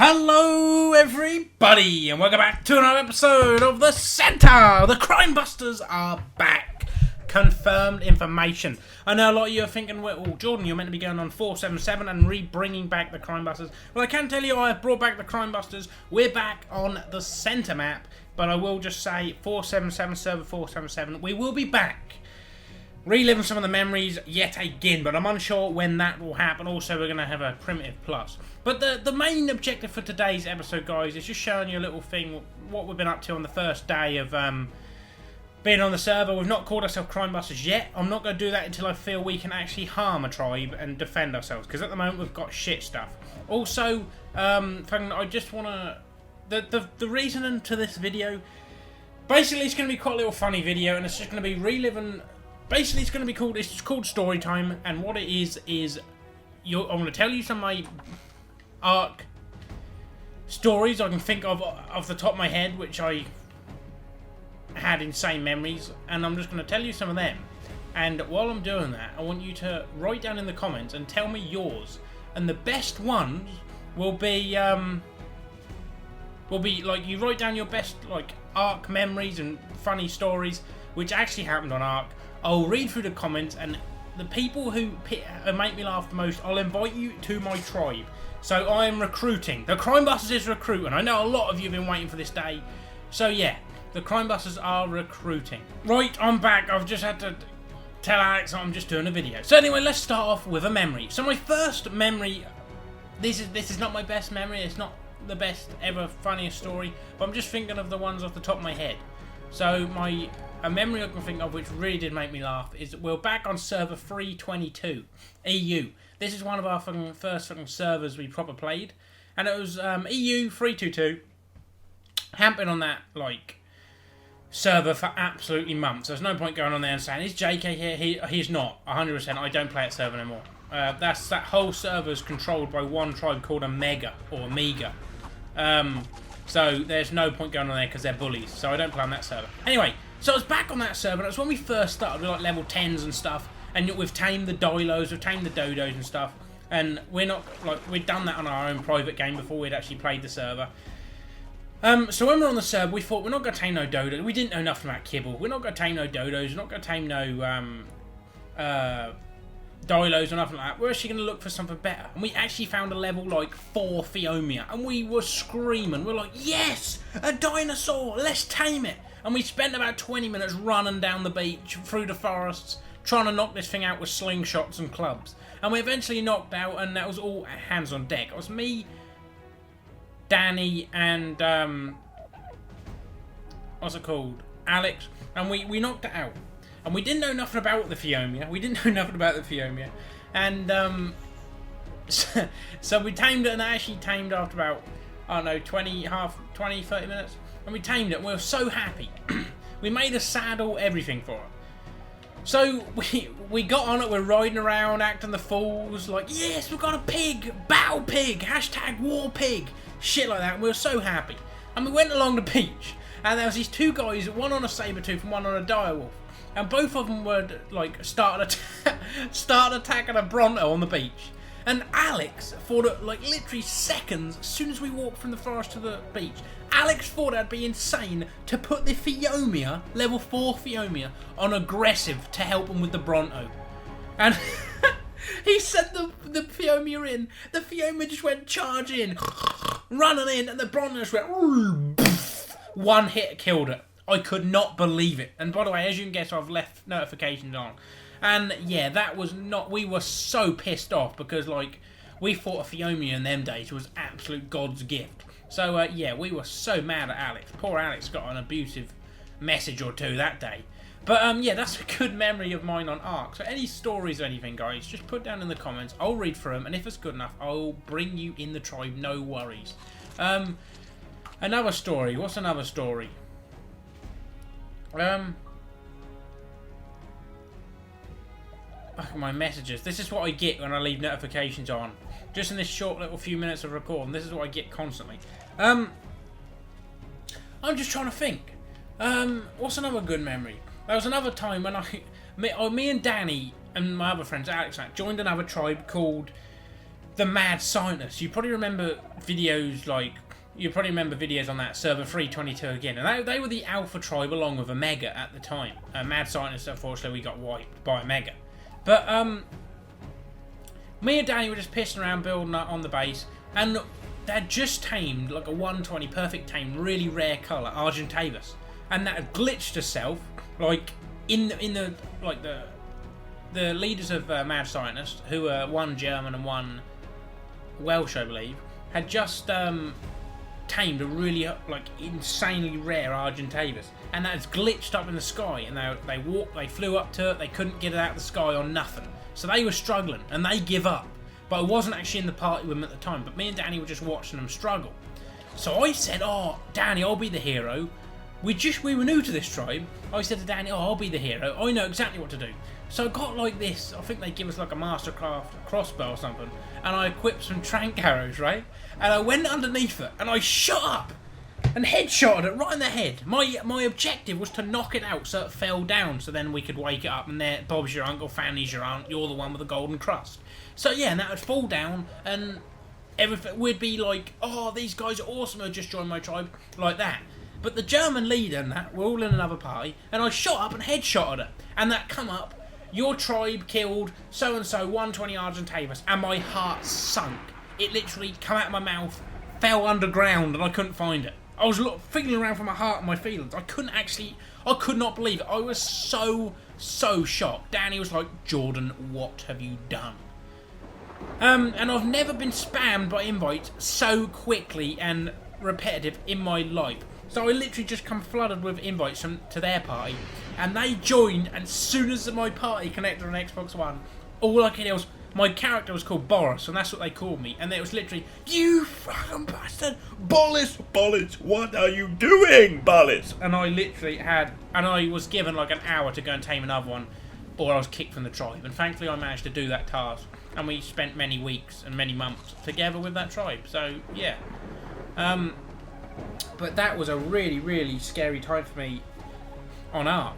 Hello everybody and welcome back to another episode of The Centre. The Crime Busters are back. Confirmed information. I know a lot of you are thinking, well, Jordan, you're meant to be going on 477 and re-bringing back the Crime Busters. Well, I can tell you I have brought back the Crime Busters. We're back on the Centre map, but I will just say 477, server 477. We will be back. Reliving some of the memories yet again, but I'm unsure when that will happen. Also, we're going to have a Primitive Plus. But the main objective for today's episode, guys, is just showing you a little thing, what we've been up to on the first day of being on the server. We've not called ourselves Crime Busters yet. I'm not going to do that until I feel we can actually harm a tribe and defend ourselves, because at the moment we've got shit stuff. Also, I just want to... The reason to this video, basically it's going to be quite a little funny video, and it's just going to be reliving... Basically, it's going to be called. It's called story time, and what it is I'm going to tell you some of my ARK stories I can think of off the top of my head, which I had insane memories, and I'm just going to tell you some of them. And while I'm doing that, I want you to write down in the comments and tell me yours. And the best ones will be like you write down your best like ARK memories and funny stories, which actually happened on ARK. I'll read through the comments, and the people who make me laugh the most, I'll invite you to my tribe. So I am recruiting. The Crime Busters is recruiting. I know a lot of you have been waiting for this day. So yeah, the Crime Busters are recruiting. Right, I'm back. I've just had to tell Alex I'm just doing a video. So anyway, let's start off with a memory. So my first memory, this is not my best memory. It's not the best ever funniest story, but I'm just thinking of the ones off the top of my head. So a memory I can think of which really did make me laugh is we're back on server 322 EU. This is one of our first servers we proper played, and it was EU 322. Haven't been on that like server for absolutely months. There's no point going on there and saying, is JK here? He's not. 100%. I don't play that server anymore. That whole server is controlled by one tribe called Omega or Amiga. So there's no point going on there because they're bullies. So I don't play on that server. Anyway, so I was back on that server. And it was when we first started with like level 10s and stuff. And we've tamed the Dilos, we've tamed the Dodos and stuff. And we're not like we'd done that on our own private game before we'd actually played the server. So when we're on the server, we thought we're not going to tame no Dodos. We didn't know nothing about kibble. We're not going to tame no Dodos. We're not going to tame no Dilos or nothing like that. We're actually going to look for something better. And we actually found a level like 4 Phiomia. And we were screaming. We're like, yes! A dinosaur! Let's tame it! And we spent about 20 minutes running down the beach, through the forests, trying to knock this thing out with slingshots and clubs. And we eventually knocked out, and that was all hands on deck. It was me, Danny, and what's it called? Alex. And we knocked it out. And we didn't know nothing about the Phiomia. And so we tamed it, and I actually tamed after about, I don't know, 20, 30 minutes. And we tamed it, and we were so happy. We made a saddle, everything for it. So we got on it, we're riding around, acting the fools, like, yes, we've got a pig, battle pig, hashtag war pig, shit like that. And we were so happy. And we went along the beach, and there was these two guys, one on a saber-tooth and one on a direwolf. And both of them were like start attacking a Bronto on the beach. And Alex thought it like literally seconds as soon as we walked from the forest to the beach. Alex thought it'd be insane to put the Phiomia, level 4 Phiomia, on aggressive to help him with the Bronto. And he sent the Phiomia in. The Phiomia just went charging, running in, and the Bronto just went one hit killed it. I could not believe it. And by the way, as you can guess, I've left notifications on. And yeah, that was not... We were so pissed off because, like, we thought a Phiomia in them days was absolute God's gift. So, yeah, we were so mad at Alex. Poor Alex got an abusive message or two that day. But, yeah, that's a good memory of mine on ARK. So any stories or anything, guys, just put down in the comments. I'll read through them. And if it's good enough, I'll bring you in the tribe. No worries. Another story. What's another story? My messages. This is what I get when I leave notifications on. Just in this short little few minutes of recording, this is what I get constantly. I'm just trying to think. What's another good memory? There was another time when me and Danny and my other friends, Alex, joined another tribe called the mad scientists. You probably remember videos like... You probably remember videos on that server 322 again, and they were the Alpha tribe along with Omega at the time. Mad Scientists, unfortunately, we got wiped by Omega. But me and Danny were just pissing around building on the base, and they'd just tamed like a 120 perfect tame, really rare colour, Argentavis, and that had glitched herself like in the leaders of Mad Scientists, who were one German and one Welsh, I believe, had just tamed a really like insanely rare Argentavis, and that has glitched up in the sky, and they flew up to it, they couldn't get it out of the sky or nothing, so they were struggling and they give up. But I wasn't actually in the party with them at the time, but me and Danny were just watching them struggle. So I said, oh Danny, I'll be the hero. We were new to this tribe. I said to Danny, oh, I'll be the hero, I know exactly what to do. So I got like this, I think they give us like a Mastercraft crossbow or something, and I equipped some trank arrows, right? And I went underneath it, and I shot up, and headshotted it right in the head. My objective was to knock it out so it fell down, so then we could wake it up, and there, Bob's your uncle, Fanny's your aunt, you're the one with the golden crust. So yeah, and that would fall down, and everything, we'd be like, oh, these guys are awesome, who just joined my tribe, like that. But the German leader and that, we're all in another party, and I shot up and headshotted it, and that come up, your tribe killed so-and-so 120 Argentavis, and my heart sunk. It literally come out of my mouth, fell underground, and I couldn't find it. I was feeling around for my heart and my feelings. I could not believe it. I was so shocked. Danny was like, Jordan, what have you done? And I've never been spammed by invites so quickly and repetitive in my life. So I literally just come flooded with invites to their party, and they joined, and as soon as my party connected on Xbox One, all I could hear was, my character was called Boris, and that's what they called me, and it was literally, you fucking bastard, Boris, what are you doing, Boris? And I literally I was given like an hour to go and tame another one, or I was kicked from the tribe, and thankfully I managed to do that task, and we spent many weeks and many months together with that tribe, so yeah. But that was a really scary time for me on ARK.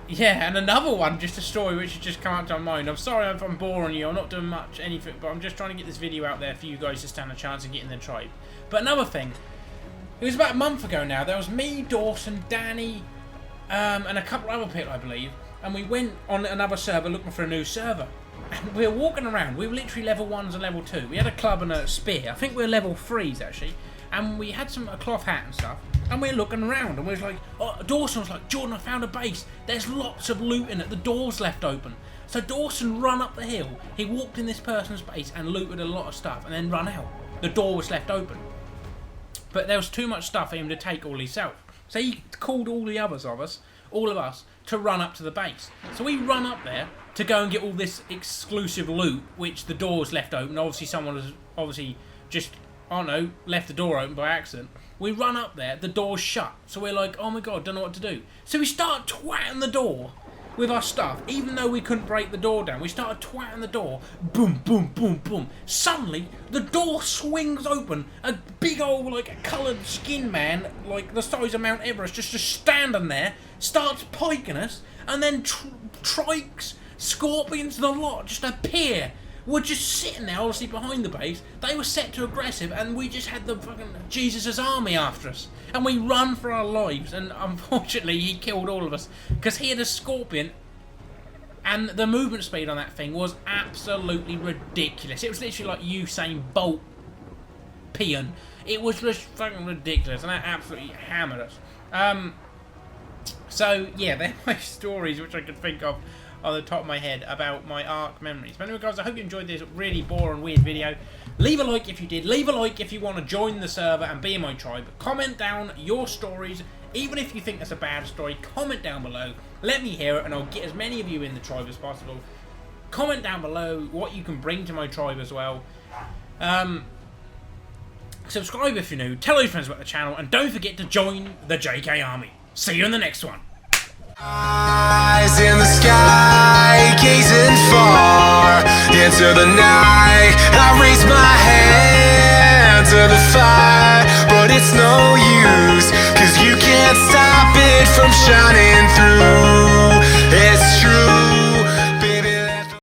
Yeah, and another one, just a story which has just come up to my mind. I'm sorry if I'm boring you, I'm not doing much anything, but I'm just trying to get this video out there for you guys to stand a chance of getting the tribe. But another thing, it was about a month ago now, there was me, Dawson, Danny, and a couple other people I believe, and we went on another server looking for a new server. And we were walking around, we were literally level 1s and level 2. We had a club and a spear, I think we were level 3s actually, and we had a cloth hat and stuff, and we were looking around, and we was like, oh, Dawson was like, Jordan, I found a base, there's lots of loot in it, the door's left open. So Dawson run up the hill, he walked in this person's base and looted a lot of stuff, and then run out. The door was left open. But there was too much stuff for him to take all himself. So he called all of us, to run up to the base. So we run up there to go and get all this exclusive loot, which the door's left open. Obviously someone has just, I don't know, left the door open by accident. We run up there, the door's shut. So we're like, oh my god, don't know what to do. So we start twatting the door with our stuff, even though we couldn't break the door down. We started twatting the door, boom, boom, boom, boom. Suddenly, the door swings open. A big old, like, coloured skin man, like the size of Mount Everest, just standing there, starts piking us, and then trikes, scorpions, the lot just appear. We're just sitting there, obviously behind the base. They were set to aggressive, and we just had the fucking Jesus' army after us. And we run for our lives, and unfortunately he killed all of us, because he had a scorpion, and the movement speed on that thing was absolutely ridiculous. It was literally like Usain Bolt peon. It was just fucking ridiculous, and that absolutely hammered us. So yeah, they're my stories which I could think of on the top of my head about my ARK memories. But anyway guys, I hope you enjoyed this really boring, weird video. Leave a like if you did. Leave a like if you want to join the server and be in my tribe. Comment down your stories. Even if you think that's a bad story, comment down below. Let me hear it, and I'll get as many of you in the tribe as possible. Comment down below what you can bring to my tribe as well. Subscribe if you're new. Tell your friends about the channel, and don't forget to join the JK Army. See you in the next one. Eyes in the sky, gazing far into the night. I raise my hand to the fire, but it's no use, 'cause you can't stop it from shining through.